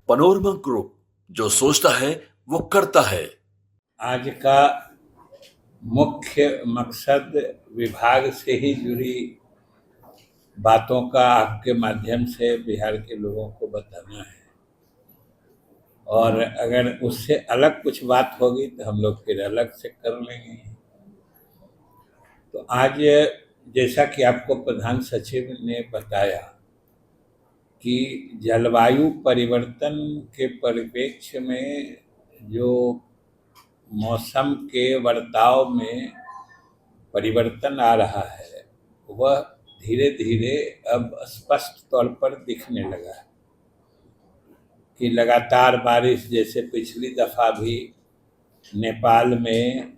Panorama group, जो सोचता है वो करता है। आज का मुख्य मकसद विभाग से ही जुड़ी बातों का आपके माध्यम से बिहार के लोगों को बताना है, और अगर उससे अलग कुछ बात होगी तो हम लोग फिर अलग से कर लेंगे। तो आज जैसा कि आपको प्रधान सचिव ने बताया कि जलवायु परिवर्तन के परिप्रेक्ष्य में जो मौसम के बर्ताव में परिवर्तन आ रहा है, वह धीरे धीरे अब स्पष्ट तौर पर दिखने लगा है कि लगातार बारिश, जैसे पिछली दफ़ा भी नेपाल में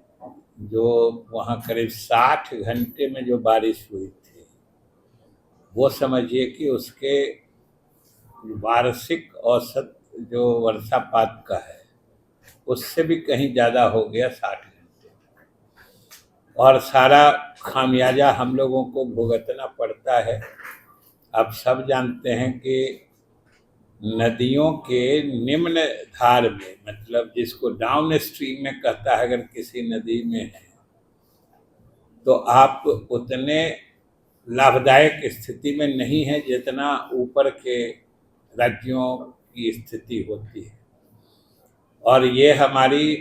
जो वहाँ करीब 60 घंटे में जो बारिश हुई थी, वो समझिए कि उसके वार्षिक औसत जो वर्षापात का है उससे भी कहीं ज़्यादा हो गया 60 घंटे। और सारा खामियाजा हम लोगों को भुगतना पड़ता है। अब सब जानते हैं कि नदियों के निम्न धार में, मतलब जिसको डाउन स्ट्रीम में कहता है, अगर किसी नदी में है तो आप उतने लाभदायक स्थिति में नहीं है जितना ऊपर के राज्यों की स्थिति होती है। और ये हमारी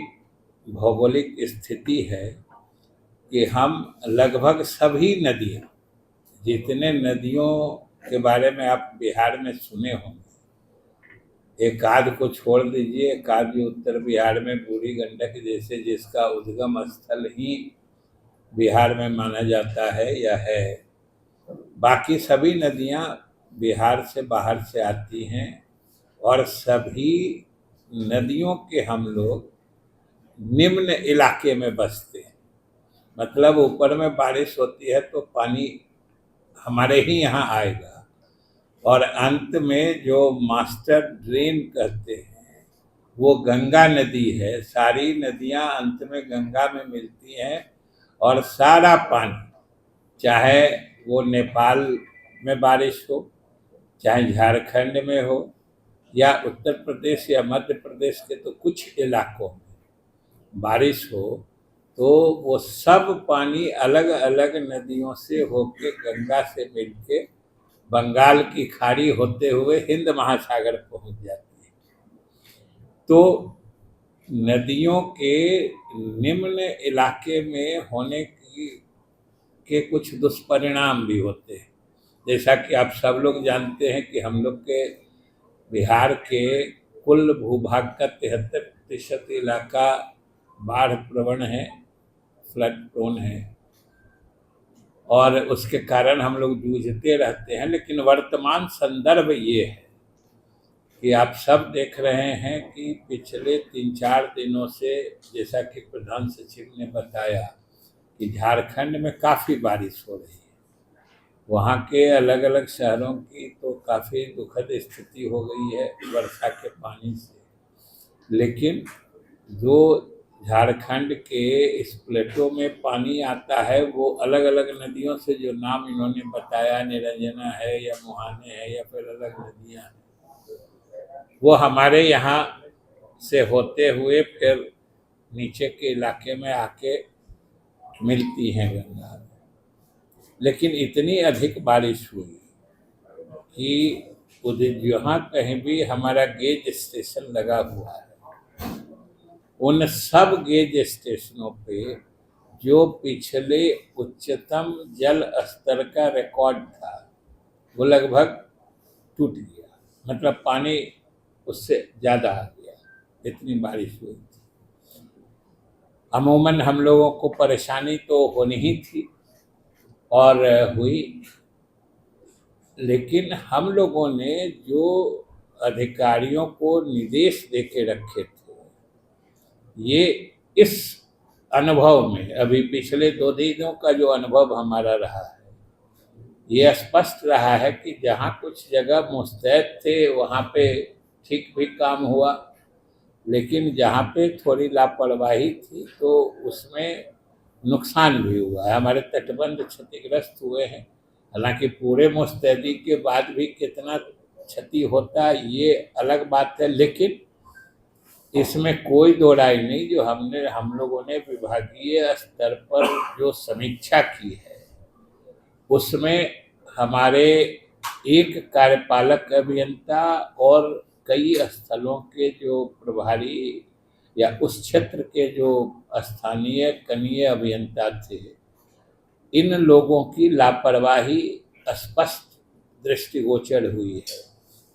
भौगोलिक स्थिति है कि हम लगभग सभी नदियाँ, जितने नदियों के बारे में आप बिहार में सुने होंगे, एक आध को छोड़ दीजिए, एक आध जो उत्तर बिहार में बूढ़ी गंडक जैसे जिसका उद्गम स्थल ही बिहार में माना जाता है या है, बाकी सभी नदियाँ बिहार से बाहर से आती हैं। और सभी नदियों के हम लोग निम्न इलाके में बसते हैं, मतलब ऊपर में बारिश होती है तो पानी हमारे ही यहाँ आएगा, और अंत में जो मास्टर ड्रेन कहते हैं वो गंगा नदी है। सारी नदियाँ अंत में गंगा में मिलती हैं, और सारा पानी, चाहे वो नेपाल में बारिश हो, चाहे झारखंड में हो, या उत्तर प्रदेश या मध्य प्रदेश के तो कुछ इलाकों में बारिश हो, तो वो सब पानी अलग अलग नदियों से होके गंगा से मिलके बंगाल की खाड़ी होते हुए हिंद महासागर पहुंच जाती है। तो नदियों के निम्न इलाके में होने के कुछ दुष्परिणाम भी होते हैं। जैसा कि आप सब लोग जानते हैं कि हम लोग के बिहार के कुल भूभाग का 73% इलाका बाढ़ प्रवण है, फ्लड प्रोन है, और उसके कारण हम लोग जूझते रहते हैं। लेकिन वर्तमान संदर्भ ये है कि आप सब देख रहे हैं कि पिछले 3-4 दिनों से, जैसा कि प्रधान सचिव ने बताया, कि झारखंड में काफ़ी बारिश हो रही है। वहाँ के अलग अलग शहरों की तो काफ़ी दुखद स्थिति हो गई है वर्षा के पानी से। लेकिन जो झारखंड के इस प्लेटों में पानी आता है, वो अलग अलग नदियों से, जो नाम इन्होंने बताया, निरंजना है या मुहाने है या फिर अलग नदियाँ हैं, वो हमारे यहाँ से होते हुए फिर नीचे के इलाके में आके मिलती हैं गंगा में। लेकिन इतनी अधिक बारिश हुई कि जहाँ कहीं भी हमारा गेज स्टेशन लगा हुआ है, उन सब गेज स्टेशनों पे जो पिछले उच्चतम जल स्तर का रिकॉर्ड था वो लगभग टूट गया, मतलब पानी उससे ज़्यादा आ गया, इतनी बारिश हुई थी। अमूमन हम लोगों को परेशानी तो होनी ही थी और हुई, लेकिन हम लोगों ने जो अधिकारियों को निर्देश दे के रखे थे, ये इस अनुभव में, अभी पिछले 2 दिनों का जो अनुभव हमारा रहा है, ये स्पष्ट रहा है कि जहाँ कुछ जगह मुस्तैद थे वहाँ पे ठीक भी काम हुआ, लेकिन जहाँ पे थोड़ी लापरवाही थी तो उसमें नुकसान भी हुआ है। हमारे तटबंध क्षतिग्रस्त हुए हैं, हालांकि पूरे मुस्तैदी के बाद भी कितना क्षति होता है ये अलग बात है, लेकिन इसमें कोई दो राय नहीं। जो हम लोगों ने विभागीय स्तर पर जो समीक्षा की है उसमें हमारे एक कार्यपालक अभियंता और कई स्थलों के जो प्रभारी या उस क्षेत्र के जो स्थानीय कनीय अभियंता थे, इन लोगों की लापरवाही स्पष्ट दृष्टिगोचर हुई है।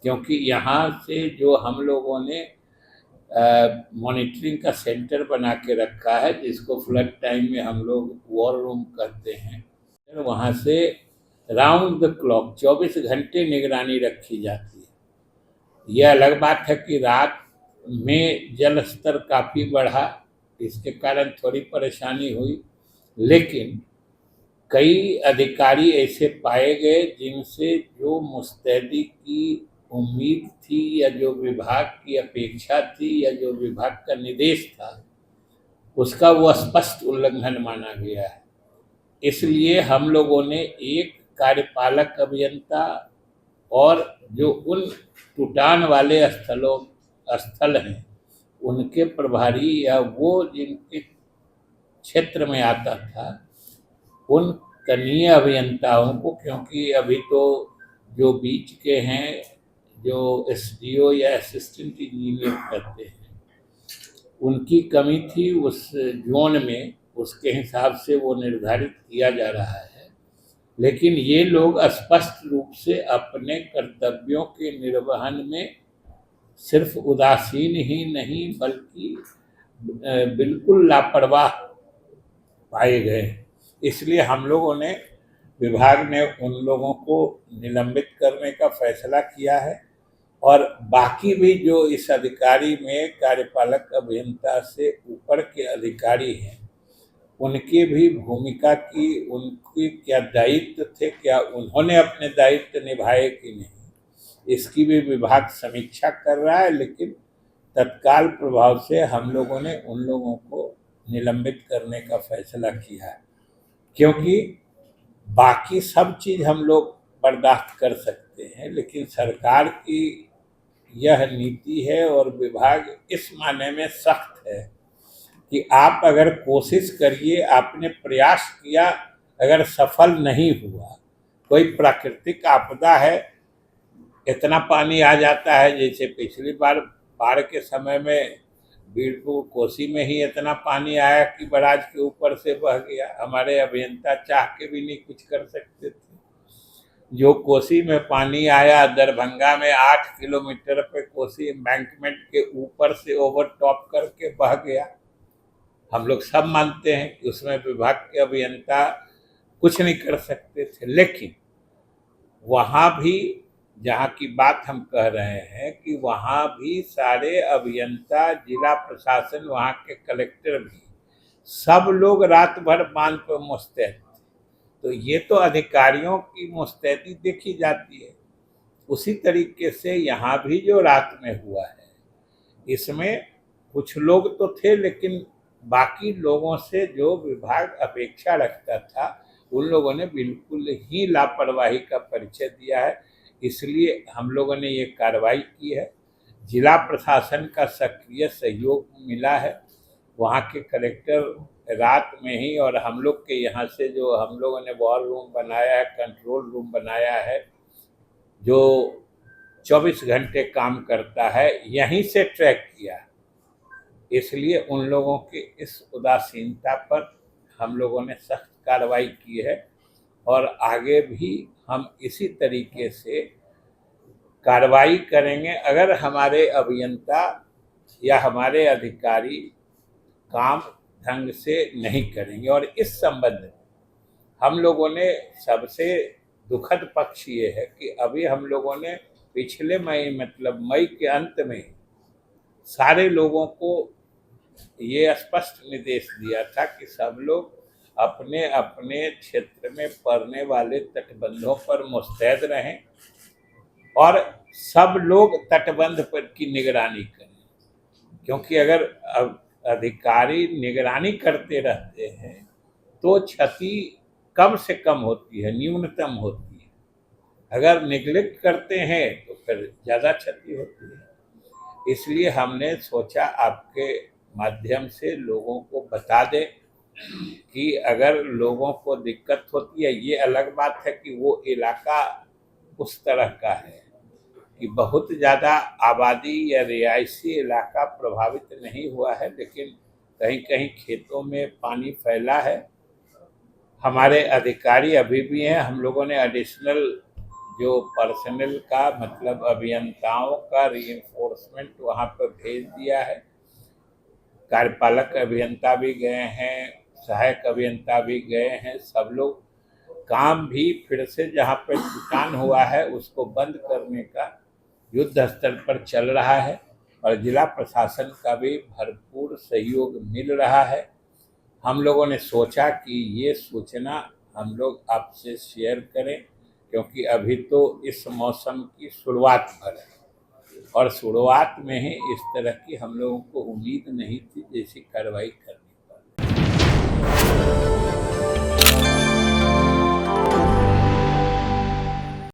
क्योंकि यहाँ से जो हम लोगों ने मॉनिटरिंग का सेंटर बना के रखा है, जिसको फ्लड टाइम में हम लोग वॉर रूम कहते हैं, वहाँ से राउंड द क्लॉक 24 घंटे निगरानी रखी जाती है। यह अलग बात है कि रात में जल स्तर काफ़ी बढ़ा, इसके कारण थोड़ी परेशानी हुई, लेकिन कई अधिकारी ऐसे पाए गए जिनसे जो मुस्तैदी की उम्मीद थी या जो विभाग की अपेक्षा थी या जो विभाग का निर्देश था, उसका वो स्पष्ट उल्लंघन माना गया है। इसलिए हम लोगों ने एक कार्यपालक अभियंता और जो उन टूटान वाले स्थल हैं उनके प्रभारी या वो जिनके क्षेत्र में आता था उन कनीय अभियंताओं को, क्योंकि अभी तो जो बीच के हैं जो एसडीओ या असिस्टेंट इंजीनियर करते हैं उनकी कमी थी उस जोन में, उसके हिसाब से वो निर्धारित किया जा रहा है। लेकिन ये लोग स्पष्ट रूप से अपने कर्तव्यों के निर्वहन में सिर्फ उदासीन ही नहीं बल्कि बिल्कुल लापरवाह पाए गए। इसलिए हम लोगों ने विभाग ने उन लोगों को निलंबित करने का फैसला किया है और बाकी भी जो इस अधिकारी में कार्यपालक अभियंता से ऊपर के अधिकारी हैं उनकी भी भूमिका की, उनकी क्या दायित्व थे, क्या उन्होंने अपने दायित्व निभाए कि नहीं, इसकी भी विभाग समीक्षा कर रहा है। लेकिन तत्काल प्रभाव से हम लोगों ने उन लोगों को निलंबित करने का फैसला किया है, क्योंकि बाकी सब चीज़ हम लोग बर्दाश्त कर सकते हैं, लेकिन सरकार की यह नीति है और विभाग इस माने में सख्त है कि आप अगर कोशिश करिए, आपने प्रयास किया, अगर सफल नहीं हुआ, कोई प्राकृतिक आपदा है, इतना पानी आ जाता है, जैसे पिछली बार बाढ़ के समय में बीरपुर कोसी में ही इतना पानी आया कि बराज के ऊपर से बह गया। हमारे अभियंता चाह के भी नहीं कुछ कर सकते थे। जो कोसी में पानी आया, दरभंगा में 8 किलोमीटर पे कोसी एम्बैंकमेंट के ऊपर से ओवर टॉप करके बह गया। हम लोग सब मानते हैं कि उसमें विभाग के अभियंता कुछ नहीं कर सकते थे, लेकिन वहाँ भी जहाँ की बात हम कह रहे हैं कि वहाँ भी सारे अभियंता, जिला प्रशासन, वहाँ के कलेक्टर भी, सब लोग रात भर बांध पर मुस्तैद थे। तो ये तो अधिकारियों की मुस्तैदी देखी जाती है। उसी तरीके से यहाँ भी जो रात में हुआ है, इसमें कुछ लोग तो थे, लेकिन बाकी लोगों से जो विभाग अपेक्षा रखता था उन लोगों ने बिल्कुल ही लापरवाही का परिचय दिया है। इसलिए हम लोगों ने ये कार्रवाई की है। जिला प्रशासन का सक्रिय सहयोग मिला है। वहाँ के कलेक्टर रात में ही, और हम लोग के यहाँ से जो हम लोगों ने वॉर रूम बनाया है, कंट्रोल रूम बनाया है, जो 24 घंटे काम करता है, यहीं से ट्रैक किया। इसलिए उन लोगों की इस उदासीनता पर हम लोगों ने सख्त कार्रवाई की है और आगे भी हम इसी तरीके से कार्रवाई करेंगे अगर हमारे अभियंता या हमारे अधिकारी काम ढंग से नहीं करेंगे। और इस संबंध में हम लोगों ने सबसे दुखद पक्ष ये है कि अभी हम लोगों ने पिछले मई के अंत में सारे लोगों को ये स्पष्ट निर्देश दिया था कि सब लोग अपने अपने क्षेत्र में पड़ने वाले तटबंधों पर मुस्तैद रहें और सब लोग तटबंध पर की निगरानी करें। क्योंकि अगर अधिकारी निगरानी करते रहते हैं तो क्षति कम से कम होती है, न्यूनतम होती है। अगर निग्लेक्ट करते हैं तो फिर ज़्यादा क्षति होती है। इसलिए हमने सोचा आपके माध्यम से लोगों को बता दें कि अगर लोगों को दिक्कत होती है, ये अलग बात है कि वो इलाका उस तरह का है कि बहुत ज़्यादा आबादी या रिहायशी इलाका प्रभावित नहीं हुआ है, लेकिन कहीं कहीं खेतों में पानी फैला है। हमारे अधिकारी अभी भी हैं, हम लोगों ने एडिशनल जो पर्सनल का मतलब अभियंताओं का रीइंफोर्समेंट वहाँ पर भेज दिया है। कार्यपालक अभियंता भी गए हैं, सहायक अभियंता भी गए हैं, सब लोग काम भी फिर से जहाँ पर नुकसान हुआ है उसको बंद करने का युद्ध स्तर पर चल रहा है और जिला प्रशासन का भी भरपूर सहयोग मिल रहा है। हम लोगों ने सोचा कि ये सूचना हम लोग आपसे शेयर करें, क्योंकि अभी तो इस मौसम की शुरुआत भर है और शुरुआत में ही इस तरह की हम लोगों को उम्मीद नहीं थी जैसी कार्रवाई करनी पड़ी।